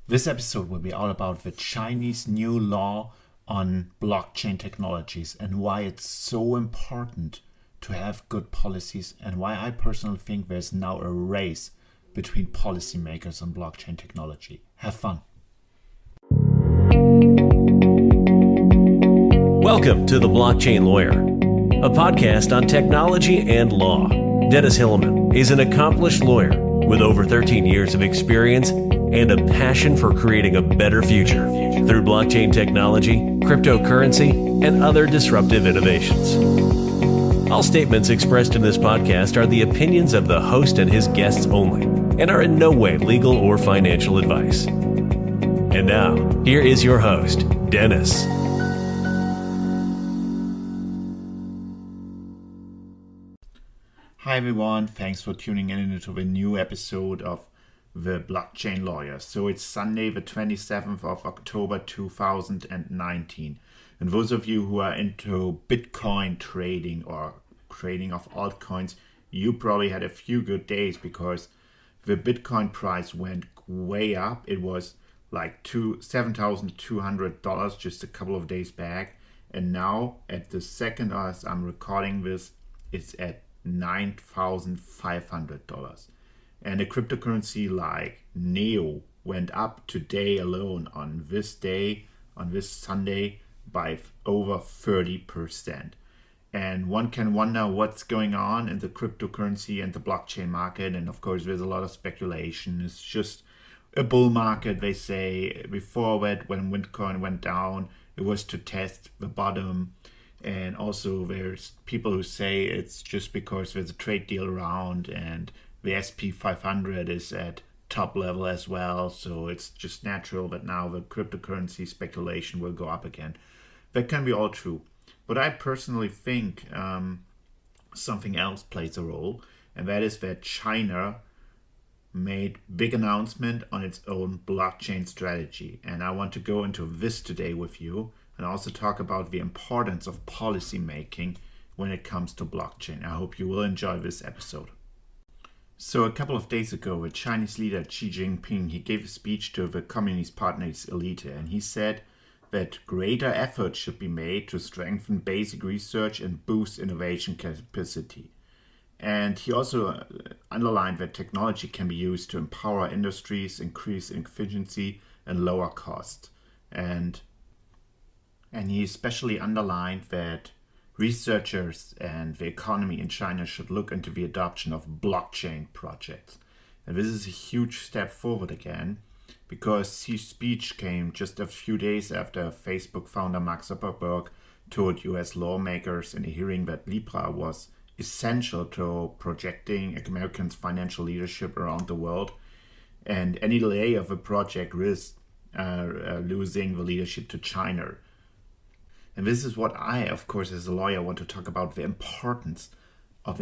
This episode will be all about the Chinese new law on blockchain technologies and why it's so important to have good policies, and why I personally think there's now a race between policymakers on blockchain technology. Have fun. Welcome to The Blockchain Lawyer, a podcast on technology and law. Dennis Hilleman is an accomplished lawyer with over 13 years of experience and a passion for creating a better future through blockchain technology, cryptocurrency, and other disruptive innovations. All statements expressed in this podcast are the opinions of the host and his guests only and are in no way legal or financial advice. And now, here is your host, Dennis. Hi everyone, thanks for tuning in into the new episode of The Blockchain Lawyer. So it's Sunday the 27th of October 2019. And those of you who are into Bitcoin trading or trading of altcoins, you probably had a few good days because the Bitcoin price went way up. It was like $7,200 just a couple of days back. And now at the second as I'm recording this, it's at $9,500. And a cryptocurrency like Neo went up today alone on this Sunday, by over 30%. And one can wonder what's going on in the cryptocurrency and the blockchain market. And of course, there's a lot of speculation. It's just a bull market, they say. Before that, when Bitcoin went down, it was to test the bottom. And also there's people who say it's just because there's a trade deal around and the SP 500 is at top level as well. So it's just natural that now the cryptocurrency speculation will go up again. That can be all true. But I personally think something else plays a role. And that is that China made big announcement on its own blockchain strategy. And I want to go into this today with you, and also talk about the importance of policy making when it comes to blockchain. I hope you will enjoy this episode. So a couple of days ago, the Chinese leader Xi Jinping, he gave a speech to the Communist Party's elite, and he said that greater efforts should be made to strengthen basic research and boost innovation capacity. And he also underlined that technology can be used to empower industries, increase efficiency, and lower cost. And he especially underlined that researchers and the economy in China should look into the adoption of blockchain projects. And this is a huge step forward again, because his speech came just a few days after Facebook founder Mark Zuckerberg told US lawmakers in a hearing that Libra was essential to projecting Americans' financial leadership around the world. And any delay of a project risks losing the leadership to China. And this is what I, of course, as a lawyer, want to talk about: the importance of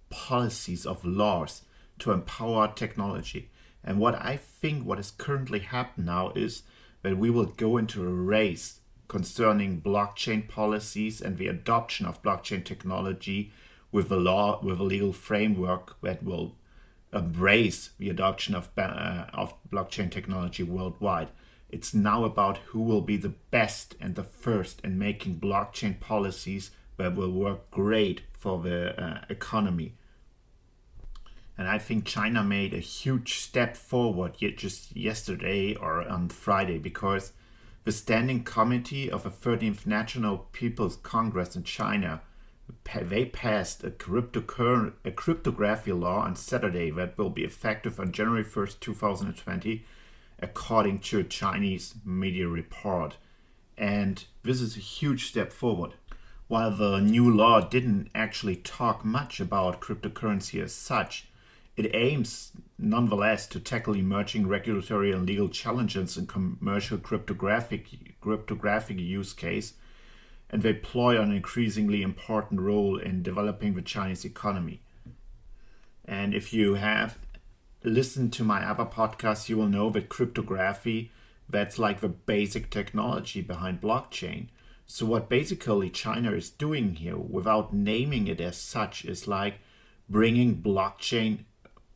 policies, of laws to empower technology. And what I think what is currently happening now is that we will go into a race concerning blockchain policies and the adoption of blockchain technology with a legal framework that will embrace the adoption of blockchain technology worldwide. It's now about who will be the best and the first in making blockchain policies that will work great for the economy. And I think China made a huge step forward just yesterday or on Friday, because the Standing Committee of the 13th National People's Congress in China, they passed a cryptography law on Saturday that will be effective on January 1st, 2020, according to a Chinese media report. And this is a huge step forward. While the new law didn't actually talk much about cryptocurrency as such, it aims nonetheless to tackle emerging regulatory and legal challenges in commercial cryptographic use case, and they play an increasingly important role in developing the Chinese economy. And if you have listen to my other podcasts, you will know that cryptography, that's like the basic technology behind blockchain. So what basically China is doing here, without naming it as such, is like bringing blockchain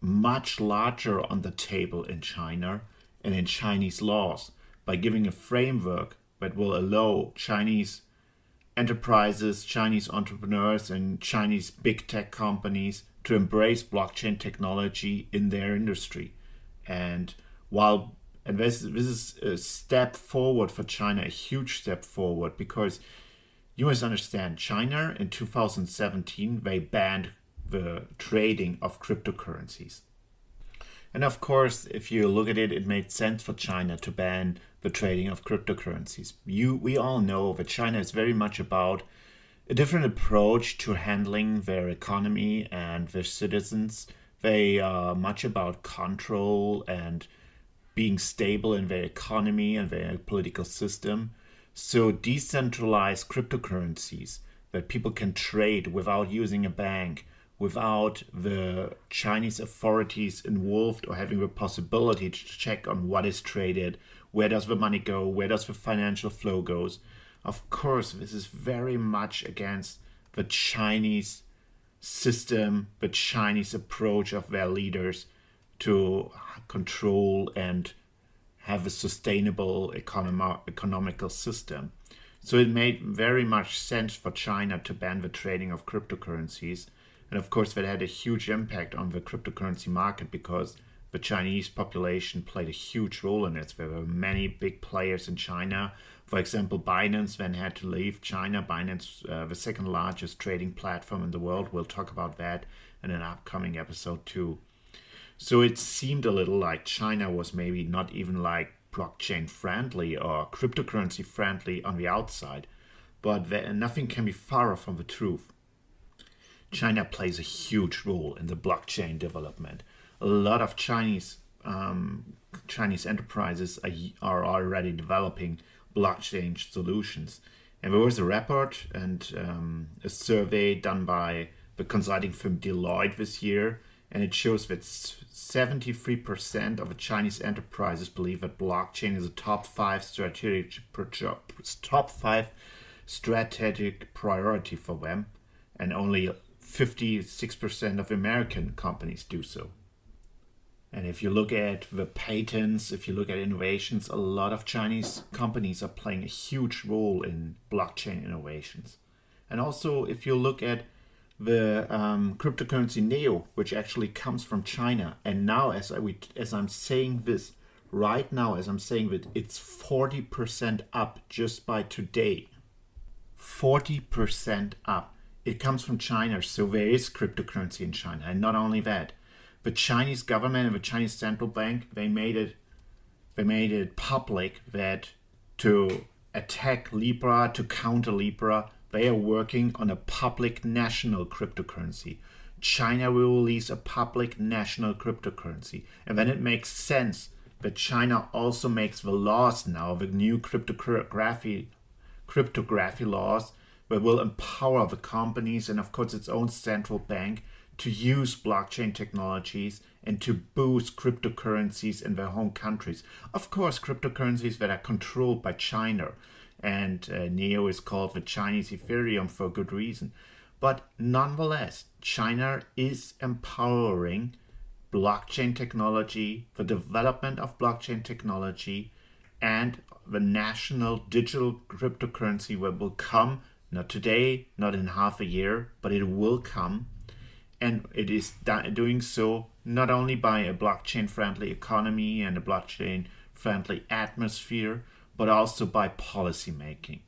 much larger on the table in China and in Chinese laws by giving a framework that will allow Chinese enterprises, Chinese entrepreneurs, and Chinese big tech companies to embrace blockchain technology in their industry. And this is a step forward for China, a huge step forward, because you must understand, China in 2017, they banned the trading of cryptocurrencies. And of course, if you look at it, it made sense for China to ban the trading of cryptocurrencies. We all know that China is very much about a different approach to handling their economy and their citizens. They are much about control and being stable in their economy and their political system. So decentralized cryptocurrencies that people can trade without using a bank, without the Chinese authorities involved or having the possibility to check on what is traded, where does the money go, where does the financial flow goes. Of course, this is very much against the Chinese system, the Chinese approach of their leaders to control and have a sustainable economical system. So it made very much sense for China to ban the trading of cryptocurrencies. And of course, that had a huge impact on the cryptocurrency market because the Chinese population played a huge role in it. There were many big players in China. For example, Binance then had to leave China. Binance, the second largest trading platform in the world. We'll talk about that in an upcoming episode too. So it seemed a little like China was maybe not even like blockchain friendly or cryptocurrency friendly on the outside. But nothing can be farther from the truth. China plays a huge role in the blockchain development. A lot of Chinese enterprises are already developing blockchain solutions. And there was a report and a survey done by the consulting firm Deloitte this year, and it shows that 73% of the Chinese enterprises believe that blockchain is a top five strategic priority for them, and only 56% of American companies do so. And if you look at the patents, if you look at innovations, a lot of Chinese companies are playing a huge role in blockchain innovations. And also, if you look at the cryptocurrency Neo, which actually comes from China, and now as I'm saying this, right now as I'm saying that, it's 40% up just by today. 40% up. It comes from China, so there is cryptocurrency in China. And not only that, the Chinese government and the Chinese central bank, they made it public that to attack Libra, to counter Libra, they are working on a public national cryptocurrency. China will release a public national cryptocurrency. And then it makes sense that China also makes the laws now, the new cryptography laws, that will empower the companies and of course its own central bank to use blockchain technologies and to boost cryptocurrencies in their home countries. Of course, cryptocurrencies that are controlled by China, and Neo is called the Chinese Ethereum for good reason. But nonetheless, China is empowering blockchain technology, the development of blockchain technology, and the national digital cryptocurrency that will come, not today, not in half a year, but it will come. And it is doing so not only by a blockchain-friendly economy and a blockchain-friendly atmosphere, but also by policy making.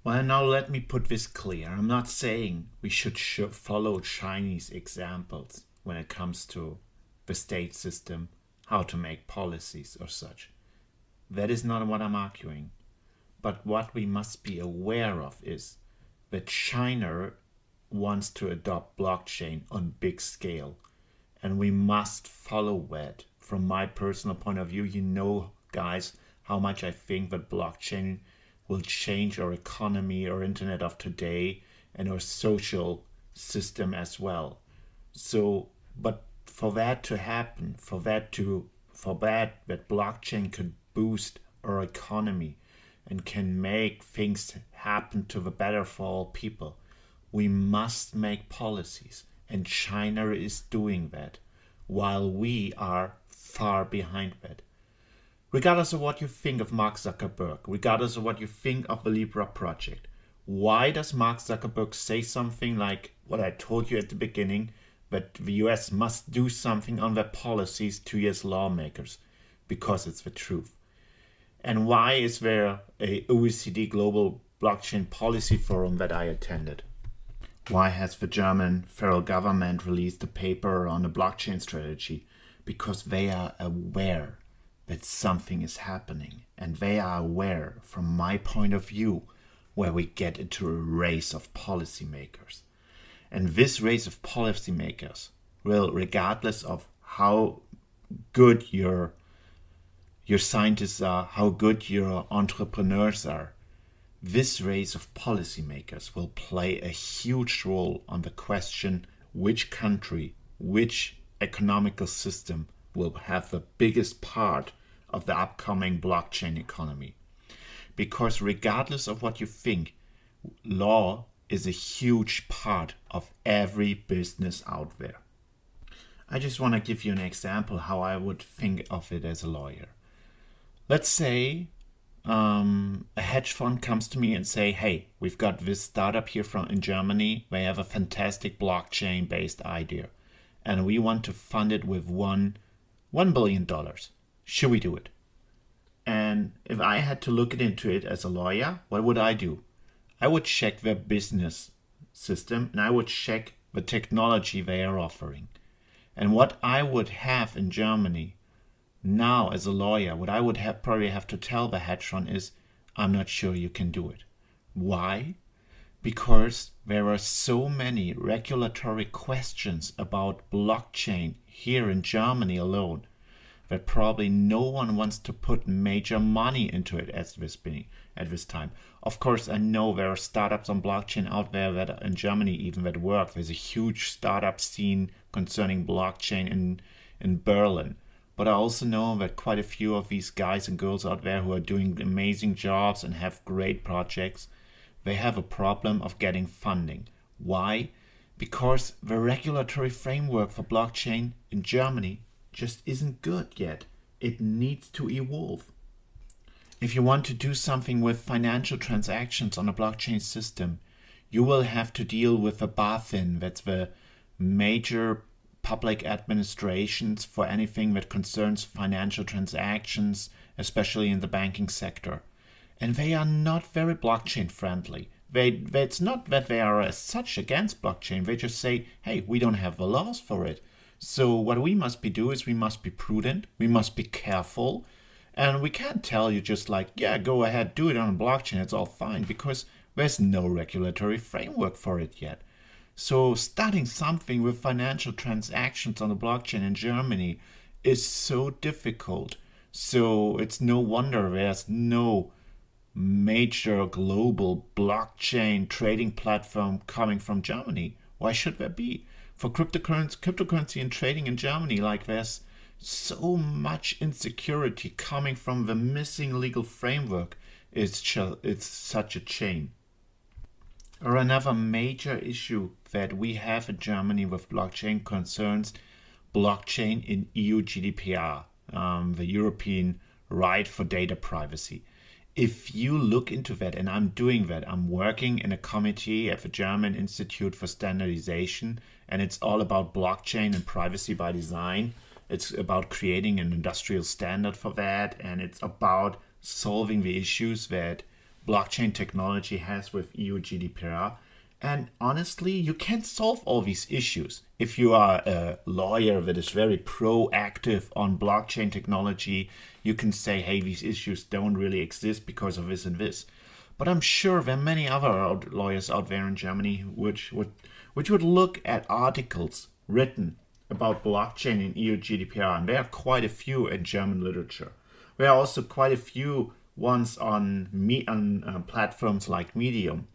Well, now let me put this clear. I'm not saying we should follow Chinese examples when it comes to the state system, how to make policies or such. That is not what I'm arguing. But what we must be aware of is that China wants to adopt blockchain on big scale. And we must follow that. From my personal point of view, you know, guys, how much I think that blockchain will change our economy, our internet of today, and our social system as well. So, but for that to happen, for that blockchain could boost our economy and can make things happen to the better for all people, we must make policies. And China is doing that, while we are far behind that. Regardless of what you think of Mark Zuckerberg, regardless of what you think of the Libra project, why does Mark Zuckerberg say something like what I told you at the beginning, that the US must do something on their policies to US lawmakers? Because it's the truth. And why is there a OECD Global Blockchain Policy Forum that I attended? Why has the German federal government released a paper on a blockchain strategy? Because they are aware that something is happening, and they are aware, from my point of view, where we get into a race of policymakers. And this race of policymakers will, regardless of how good your scientists are, how good your entrepreneurs are, this race of policymakers will play a huge role on the question which country, which economical system will have the biggest part of the upcoming blockchain economy. Because regardless of what you think, law is a huge part of every business out there. I just want to give you an example how I would think of it as a lawyer. Let's say a hedge fund comes to me and say, hey, we've got this startup here in Germany. They have a fantastic blockchain-based idea, and we want to fund it with $1 billion. Should we do it? And if I had to look into it as a lawyer, what would I do? I would check their business system, and I would check the technology they are offering. And what I would have in Germany now as a lawyer, what I would probably have to tell the hedge fund is, I'm not sure you can do it. Why? Because there are so many regulatory questions about blockchain here in Germany alone that probably no one wants to put major money into it at this time. Of course, I know there are startups on blockchain out there that in Germany even that work. There's a huge startup scene concerning blockchain in Berlin. But I also know that quite a few of these guys and girls out there who are doing amazing jobs and have great projects, they have a problem of getting funding. Why? Because the regulatory framework for blockchain in Germany just isn't good yet. It needs to evolve. If you want to do something with financial transactions on a blockchain system, you will have to deal with the BaFin, that's the major public administrations for anything that concerns financial transactions, especially in the banking sector. And they are not very blockchain friendly. It's not that they are as such against blockchain. They just say, hey, we don't have the laws for it. So what we must do is we must be prudent, we must be careful, and we can't tell you just like, yeah, go ahead, do it on a blockchain, it's all fine, because there's no regulatory framework for it yet. So starting something with financial transactions on the blockchain in Germany is so difficult. So it's no wonder there's no major global blockchain trading platform coming from Germany. Why should there be? For cryptocurrency and trading in Germany, like there's so much insecurity coming from the missing legal framework. It's such a shame. Or another major issue that we have in Germany with blockchain concerns blockchain in EU GDPR, the European right for data privacy. If you look into that, and I'm doing that, I'm working in a committee at the German Institute for Standardization, and it's all about blockchain and privacy by design. It's about creating an industrial standard for that, and it's about solving the issues that blockchain technology has with EU GDPR. And honestly, you can't solve all these issues. If you are a lawyer that is very proactive on blockchain technology, you can say, hey, these issues don't really exist because of this and this. But I'm sure there are many other lawyers out there in Germany which would look at articles written about blockchain in EU GDPR, and there are quite a few in German literature. There are also quite a few ones on platforms like Medium,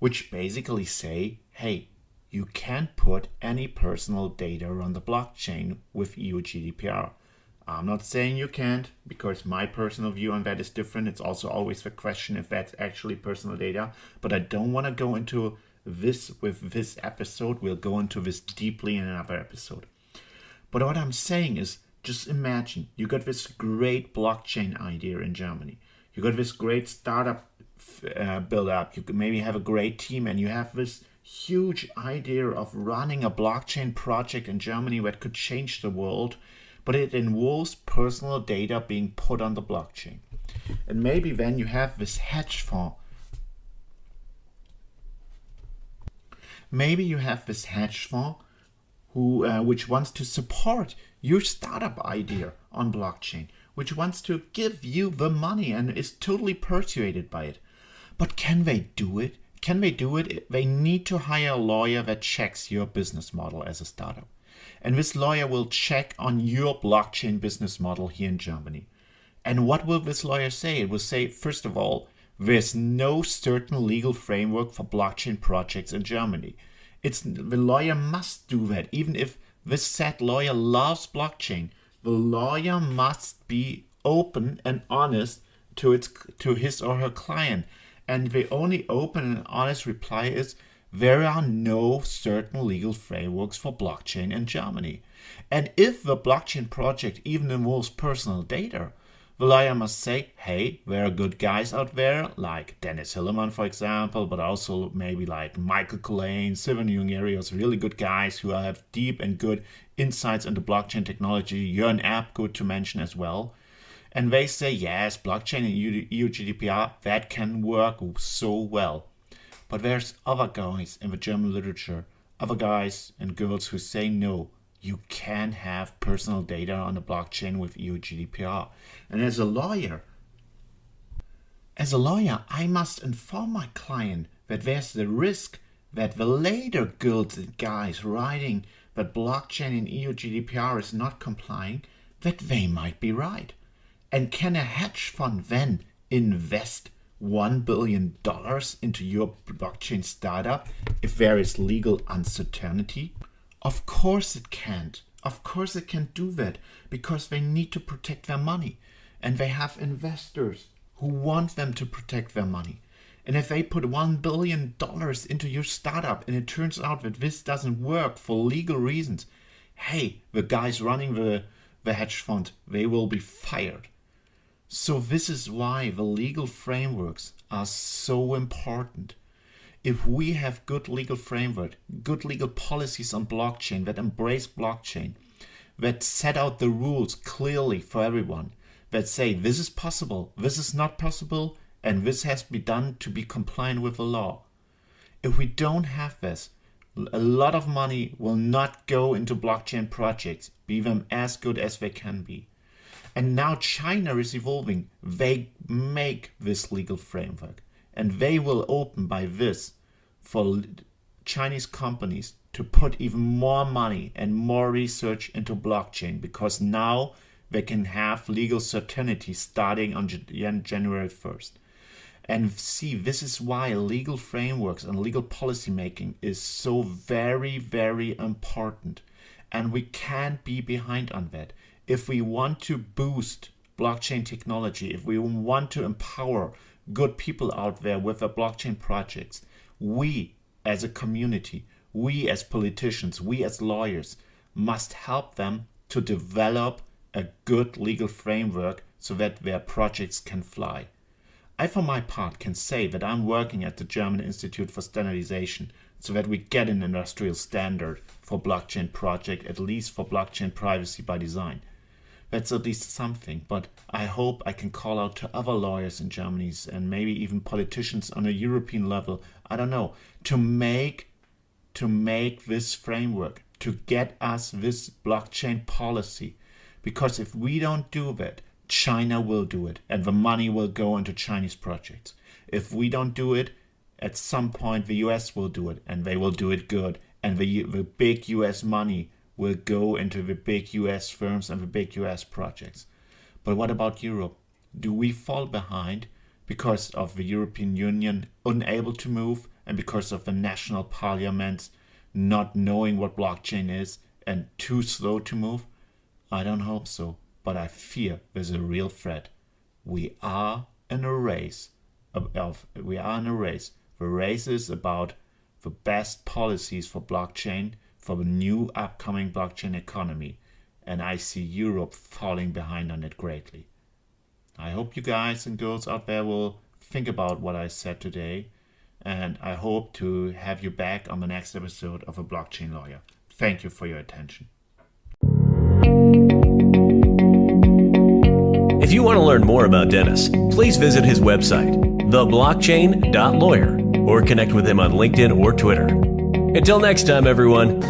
which basically say, hey, you can't put any personal data on the blockchain with EU GDPR. I'm not saying you can't, because my personal view on that is different. It's also always the question if that's actually personal data, but I don't want to go into this with this episode. We'll go into this deeply in another episode. But what I'm saying is Just imagine, you got this great blockchain idea in Germany. You got this great startup build up. You could maybe have a great team, and you have this huge idea of running a blockchain project in Germany that could change the world, but it involves personal data being put on the blockchain. And maybe then you have this hedge fund. Maybe you have this hedge fund which wants to support your startup idea on blockchain, which wants to give you the money and is totally persuaded by it. But can they do it? Can they do it? They need to hire a lawyer that checks your business model as a startup. And this lawyer will check on your blockchain business model here in Germany. And what will this lawyer say? It will say, first of all, there's no certain legal framework for blockchain projects in Germany. The lawyer must do that. Even if this said lawyer loves blockchain, the lawyer must be open and honest to his or her client. And the only open and honest reply is, there are no certain legal frameworks for blockchain in Germany. And if the blockchain project even involves personal data, the lawyer must say, hey, there are good guys out there, like Dennis Hillemann, for example, but also maybe like Michael Collane, Sivan Jungerius, really good guys who have deep and good insights into blockchain technology. Jörn Erbgut to mention as well. And they say, yes, blockchain and EU GDPR, that can work so well. But there's other guys in the German literature, other guys and girls who say no. You can have personal data on the blockchain with EU GDPR. And as a lawyer, I must inform my client that there's the risk that the later girls and guys writing that blockchain and EU GDPR is not complying, that they might be right. And can a hedge fund then invest $1 billion into your blockchain startup if there is legal uncertainty? Of course it can't. Of course it can't do that, because they need to protect their money. And they have investors who want them to protect their money. And if they put $1 billion into your startup and it turns out that this doesn't work for legal reasons, hey, the guys running the hedge fund, they will be fired. So this is why the legal frameworks are so important. If we have good legal framework, good legal policies on blockchain that embrace blockchain, that set out the rules clearly for everyone, that say this is possible, this is not possible, and this has to be done to be compliant with the law. If we don't have this, a lot of money will not go into blockchain projects, be them as good as they can be. And now China is evolving. They make this legal framework. And they will open by this for Chinese companies to put even more money and more research into blockchain, because now they can have legal certainty starting on January 1st. And see, this is why legal frameworks and legal policy making is so very, very important. And we can't be behind on that. If we want to boost blockchain technology, if we want to empower good people out there with their blockchain projects, we as a community, we as politicians, we as lawyers must help them to develop a good legal framework so that their projects can fly. I, for my part, can say that I'm working at the German Institute for Standardization so that we get an industrial standard for blockchain project, at least for blockchain privacy by design. That's at least something, but I hope I can call out to other lawyers in Germany and maybe even politicians on a European level, I don't know, to make this framework, to get us this blockchain policy. Because if we don't do that, China will do it, and the money will go into Chinese projects. If we don't do it, at some point the US will do it, and they will do it good, and the big US money will go into the big US firms and the big US projects. But what about Europe? Do we fall behind because of the European Union unable to move, and because of the national parliaments not knowing what blockchain is and too slow to move? I don't hope so, but I fear there's a real threat. We are in a race. The race is about the best policies for blockchain, for the new upcoming blockchain economy. and I see Europe falling behind on it greatly. I hope you guys and girls out there will think about what I said today, and I hope to have you back on the next episode of A Blockchain Lawyer. Thank you for your attention. If you want to learn more about Dennis, please visit his website, theblockchain.lawyer, or connect with him on LinkedIn or Twitter. Until next time, everyone,